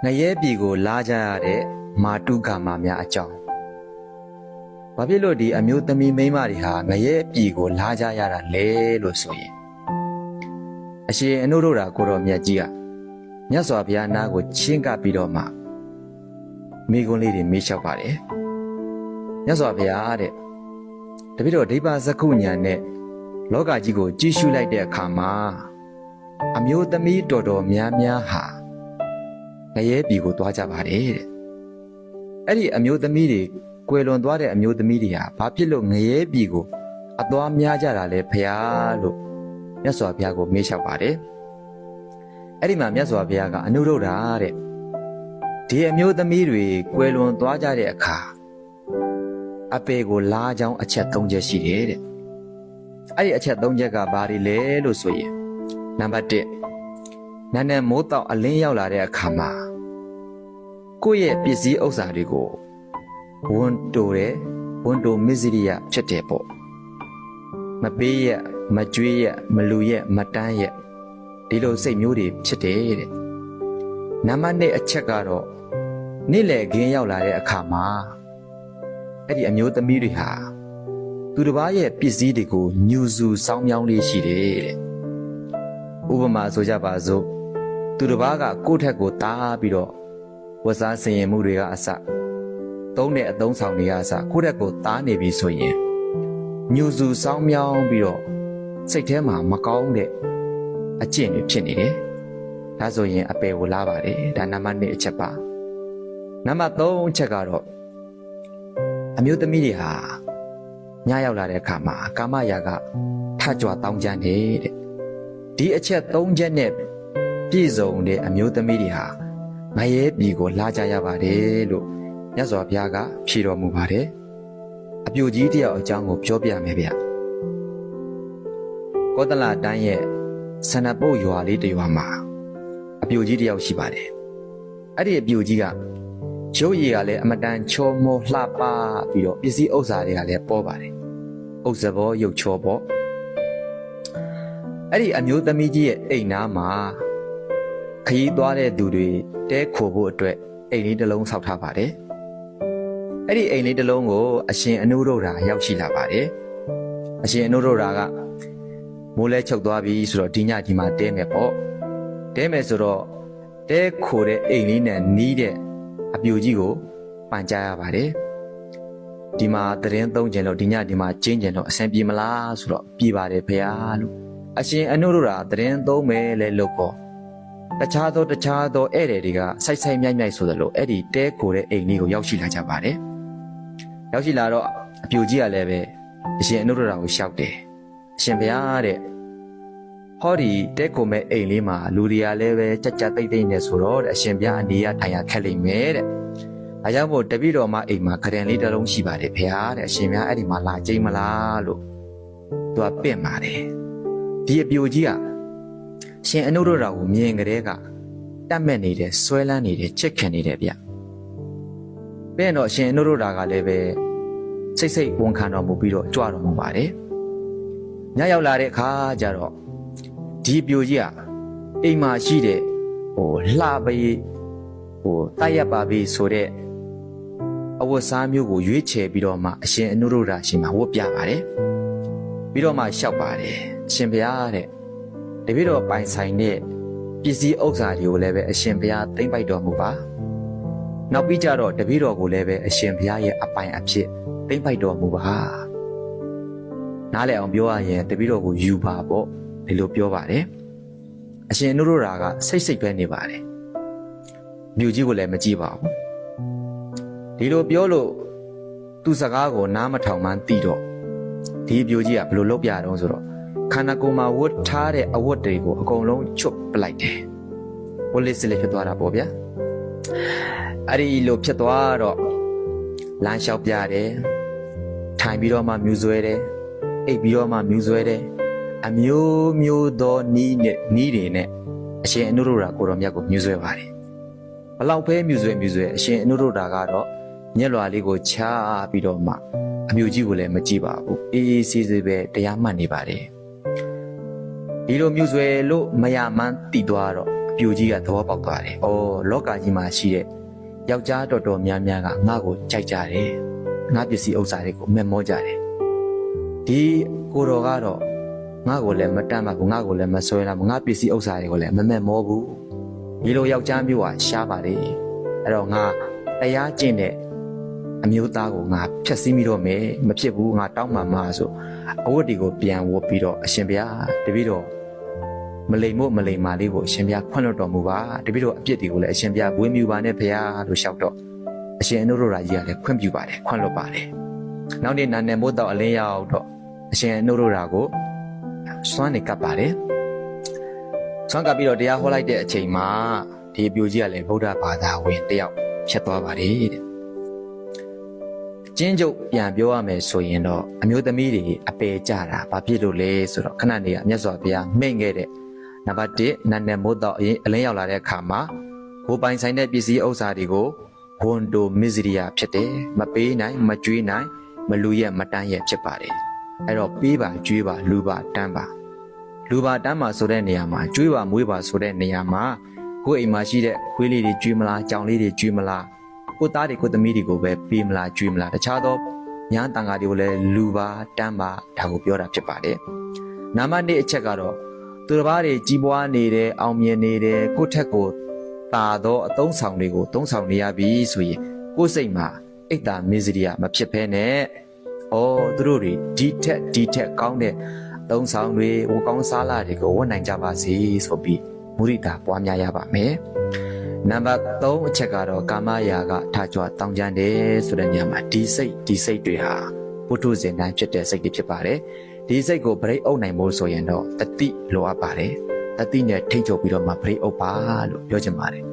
ငရဲပြည်ကိုလာကြရတဲ့မာတုကာမများအကြောင်းဘာဖြစ်လို့ဒီအမျိုးသမီးမိန်းမတွေဟာငရဲပြည်ကိုလာကြရတာလဲလို့ဆိုရင်အရှင်အနုရုဒ္ဓကိုတော်မြတ်ကြီးကမြတ်စွာဘုရားနာကိုချင်းကပ်ပြီးတော့မှမိကွန်းလေးတွေမေးလျှောက်ပါတယ်မြတ်စွာဘုရားတဲ့တပည့်တော်ဒိဗ္ဗစကုညာနဲ့လောကကြီးကိုကြည့်ရှုလိုက်တဲ့အခါမှာအမျိုးသမီးတော်တော်များများဟာငရဲပြည်ကိုသွားကြပါတယ်တဲ့အဲ့ဒီအမျိုးသမီးတွေကွယ်လွန်သွားတဲ့အမျိုးသမီးတွေဟာဘာဖြစ်လို့ငရဲပြည်ကိုအသွားများကြတာလဲဖရာလို့မြတ်စွာဘုရားကိုမေးလျှောက်ပါတယ်အဲ့ဒီမှာမြတ်စွာဘုရားကအနုရုဒ္ဓတဲ့ဒီအမျိုးသမီးတွေကွယ်လွန်သွားကြတဲ့အခါအပေကိုလာကြောင်းအချက်၃ချက်ရှိတယ်တဲ့အဲ့ဒီအချက်၃ချက်ကဘာတွေလဲလို့ဆိုရင်နံပါတ်1နာနဲ့မိုးတောက်အလင်းရောက်လာတဲ့အခါမှာကိုယ့်ရဲ့ပစ္စည်းဥစ္စာတွေကိုဝန်တိုတယ်ဝန်တိုမစ္စရိယဖြစ်တယ်ပေါ့မပေးရမကြွေးရမလူရမတန်းရဒီလိုစိတ်မျိုးတွေဖြစ်တယ်တဲ့နံပါတ်2အချက်ကတော့နေ့လည်ခင်းရောက်လာတဲ့အခါမှာအဲ့ဒီအမျိုးသမီးတွေဟာသူတစ်ပါးရဲ့ပစ္စည်းတွေကိုညူစုစောင်းမြောင်းလေးရှိတယ်တဲ့ဥပမာဆိုကြပါစို့သူတစ်ပါးကကိုယ့်ထက်ကိုတားပြီးတော့ဝတ်စားဆင်ရင်မှုတွေကအစသုံးတဲ့အသုံးဆောင်တွေကအစကိုယ့်ထက်ကိုတားနေပြီဆိုရင်ညူစုစောင်းမြောင်းပြီးတော့စိတ်ထဲမှာမကောင်းတဲ့အကျင့်တွေဖြစ်နေတယ်။ဒါဆိုရင်အပယ်ကိုလာပါတယ်။ဒါနံပါတ်1အချက်ပါ။နံပါတ်3အချက်ကတော့အမျိုးသမီးတွေဟာညရောက်လာတဲ့အခါမှာကာမရာဂထကြွတောင်းကြနေတဲ့ဒီအချက်3ချက်နဲ့ပြည့်စုံတဲ့အမျိုးသမီးတွေဟာငရဲပြည်ကိုလာကြရပါတယ်လို့မြတ်စွာဘုရားကဖြေတော်မူပါတယ်အပြိုကြီးတယောက်အကြောင်းကိုပြောပြမယ်ဗျကောသလတိုင်းရဲ့ဆန္ဒပုတ်ရွာလေးတစ်ရွာမှာအပြိုကြီးတယောက်ရှိပါတယ်အဲ့ဒီအပြိုကြီးကရုပ်ရည်ကလည်းအမတန်ချောမောလှပပြီးတော့ပစ္စည်းဥစ္စာတွေကလည်းပေါ်ပါတယ်ဥစ္စာဘောရုပ်ချောပေါ့အဲ့ဒီအမျိုးသမီးကြီးရဲ့အိမ်နားမှာခရီးသွားတဲ့သူတွေတဲခိုဖို့အတွက်အိမ်လေးတစ်လုံးဆောက်ထားပါတယ်အဲ့ဒီအိမ်လေးတစ်လုံးကိုအရှင်အနုရုဒ္ဓရောက်ရှိလာပါတယ်အရှင်အနုရုဒ္ဓကမိုးလဲချုပ်သွားပြီဆိုတော့ဒီညဒီမှာတဲမယ်ပေါ့တဲမယ်ဆိုတော့တဲခိုတဲ့အိမ်လေးနဲ့နီးတဲ့အပြိုကြီးကိုပန်ကြားရပါတယ်ဒီမှာသတင်းသုံးကျင်လို့ဒီညဒီမှာကျင်းကျင်တော့အဆင်ပြေမလားဆိုတော့ပြေပါတယ်ဖေဟာလို့အရှင်အနုရုဒ္ဓသတင်းသုံးမယ်လဲလို့ပေါ့တခြားသောဧည့်သည်တွေကစိုက်မြိုက်ဆိုသလိုအဲ့ဒီတဲကိုတဲ့အိမ်လေးကိုရောက်ရှိလာကြပါတယ်ရောက်ရှိလာတော့အပြိုကြီးကလည်းပဲအရှင်အနုရုဒ္ဓကိုရှောက်တယ်အရှင်ဘုရားတဲ့ဟောဒီတဲကိုမဲ့အိမ်လေးမှာလူတွေကလည်းပဲကြက်ကြက်တိတ်တိတ်နေဆိုတော့တဲ့အရှင်ဘုရားအနေရထိုင်ရခက်လိမ့်မယ်တဲ့ဒါကြောင့်မို့တပည့်တော်မအိမ်မှာခရင်လေးတစ်လုံးရှိပါတယ်ဘုရားတဲ့အရှင်ဘုရားအဲ့ဒီမှာလာကြိမ်မလားလို့သူကပင့်ပါတယ်ဒီအပြိုကြီးကရှင်အနုရုဒ္ဓကိုမြင်ကြတဲ့ကတတ်မဲ့နေတယ်ဆွဲလန်းနေတယ်ချစ်ခင်နေတယ်ဗျပြီးတော့ရှင်အနုရုဒ္ဓကလည်းပဲစိတ်ဝန်ခံတော်မူပြီးတော့ကြွတော်မူပါတယ်ညရောက်လာတဲ့အခါကျတော့ဒီပြိုကြီးကအိမ်မှာရှိတဲ့လှပေးတိုက်ရပါပြီဆိုတဲ့အဝတ်စားမျိုးကိုရွေးချယ်ပြီးတော့မှအရှင်အနုရုဒ္ဓရှင်မှာဝတ်ပြပါတယ်ပြီးတော့မှလျှောက်ပါတယ်အရှင်ဘုရားတဲ့တပည့်တော်ပိုင်ဆိုင်တဲ့ပစ္စည်းဥစ္စာတွေကိုလည်းပဲအရှင်ဘုရားသိမ့်ပိုက်တော်မူပါနောက်ပြီးကြတော့တပည့်တော်ကိုလည်းပဲအရှင်ဘုရားရဲ့အပိုင်အဖြစ်သိမ့်ပိုက်တော်မူပါနားလည်အောင်ပြောရရင်တပည့်တော်ကိုယူပါပေါ့ဒီလိုပြောပါတယ်အရှင်အနုရုဒ္ဓကစိတ်ပဲနေပါတယ်မြို့ကြီးကိုလည်းမကြည့်ပါဘူးဒီလိုပြောလို့သူစကားကိုနားမထောင်မှန်းသိတော့ဒီမြို့ကြီးကဘယ်လိုလုပ်ပြတော့ဆိုတော့ခန္ဓာကိုယ်မှာဝတ်ထားတဲ့အဝတ်တွေကိုအကုန်လုံးချွတ်ပလိုက်တယ်ဝတ်လေးစလေးဖြစ်သွားတာပေါ့ဗျာအဲ့ဒီလိုဖြစ်သွားတော့လမ်းလျှောက်ပြတယ်ထိုင်ပြီးတော့မှမြူဆွဲတယ်အိပ်ပြီးတော့မှမြူဆွဲတယ်အမျိုးသောနီးတွေနဲ့အရှင်အနုရုဒ္ဓကိုတော်မြတ်ကိုမြူဆွဲပါတယ်ဘလောက်ပဲမြူဆွဲအရှင်အနုရုဒ္ဓကတော့ညက်လွာလေးကိုချပြီးတော့မှအမျိုးကြီးကိုလည်းမကြည့်ပါဘူးအေးဆေးဆေးပဲတရားမှတ်နေပါတယ်ဒီလိုမြူဆွဲလို့မရမှန်းတည်သွားတော့ ပြူကြီးကသဘောပေါက်သွားတယ်။အော်လောကကြီးမှာရှိတဲ့ယောက်ျားတော်တော်များများကငါ့ကိုကြိုက်ကြတယ်။ငါပစ္စည်းဥစ္စာတွေကိုမက်မောကြတယ်။ဒီကိုတော်ကတော့ငါ့ကိုလည်းမတတ်မှဘူးငါ့ကိုလည်းမဆွဲလာဘူးငါပစ္စည်းဥစ္စာတွေကိုလည်းမမက်မောဘူး။ဒီလိုယောက်ျားမျိုးကရှားပါတယ်။အဲ့တော့ငါတရားကျင့်တဲ့အမျိုးသားကိုငါဖျက်ဆီးမိတော့မယ်မဖြစ်ဘူးငါတောင်းမှမှာဆိုအဝတ်တွေကိုပြန်ဝတ်ပြီးတော့အရှင်ဘုရားတပည့်တော်မလိမ်မို့မလိမ်မာလေးကိုအရှင်ဘုရားခွင့်လွှတ်တော်မူပါတပည့်တော်အပြစ်တွေကိုလည်းအရှင်ဘုရားဝေမြူပါနဲ့ဘုရားလို့လျှောက်တော့အရှင်အနုရုဒ္ဓရာကြီးကလည်းခွင့်ပြုပါတယ်ခွင့်လွှတ်ပါတယ်နောက်နေ့နာနယ်မို့တော့အလင်းရောက်တော့အရှင်အနုရုဒ္ဓရာကိုစွမ်းနေကပ်ပါတယ်စွမ်းကပ်ပြီးတော့တရားဟောလိုက်တဲ့အချိန်မှာဒီအပြိုကြီးကလည်းဗုဒ္ဓဘာသာဝင်တယောက်ဖြစ်သွားပါတယ်တဲ့ကျင်းကျုပ်ပြန်ပြောရမယ်ဆိုရင်တော့အမျိုးသမီးတွေအပယ်ကြတာဘာဖြစ်လို့လဲဆိုတော့ခဏနေကမြတ်စွာဘုရားမိန့်ခဲ့တဲ့နံပါတ်1နာနယ်မို့တော့အလင်းရောက်လာတဲ့အခါမှာဘိုးပိုင်ဆိုင်တဲ့ပစ္စည်းဥစ္စာတွေကိုဝန်တိုမစ္စရိယဖြစ်တယ်မပေးနိုင်မကြွေးနိုင်မလူရဲ့မတန်းရဲ့ဖြစ်ပါတယ်အဲ့တော့ပေးပါကြွေးပါလူပါတန်းပါလူပါတန်းပါဆိုတဲ့နေရာမှာကြွေးပါမွေးပါဆိုတဲ့နေရာမှာကိုယ့်အိမ်မှာရှိတဲ့ခွေးလေးတွေကြွေးမလားကြောင်လေးတွေကြွေးမလားကိုသားတွေကိုသမီးတွေကိုပဲပေးမလားကြွေးမလားတခြားသောညာတန်ဃာတွေကိုလည်းလူပါတန်းပါဒါကိုပြောတာဖြစ်ပါတယ်နာမနေ့အချက်ကတော့သူတစ်ပါးတွေကြီးပွားနေတယ်အောင်မြင်နေတယ်ကိုယ့်ထက်ကိုတာသောအသုံးဆောင်တွေကိုသုံးဆောင်နေရပြီဆိုရင်ကိုယ်စိတ်မှာအိတ်တာမစ္စရိယမဖြစ်ဘဲနဲ့သူတို့တွေဒီထက်ကောင်းတဲ့သုံးဆောင်တွေဝကောင်းစားလာတွေကိုဝတ်နိုင်ကြပါစေဆိုပြီးမုရိဒာပွားများရပါမယ်နံပါတ်3အချက်ကတော့ကာမရာဂထကြွတောင်းကြတယ်ဆိုတဲ့နေရာမှာဒီစိတ်တွေဟာပုထုဇဉ်တိုင်းဖြစ်တဲ့စိတ်တွေဖြစ်ပါတယ်ဒီစိတ်ကိုဗရိတ်အုပ်နိုင်ဖို့ဆိုရင်တော့တတိလိုအပ်ပါတယ်တတိနဲ့ထိတ်ချုပ်ပြီးတော့မှဗရိတ်အုပ်ပါလို့ပြောချင်ပါတယ်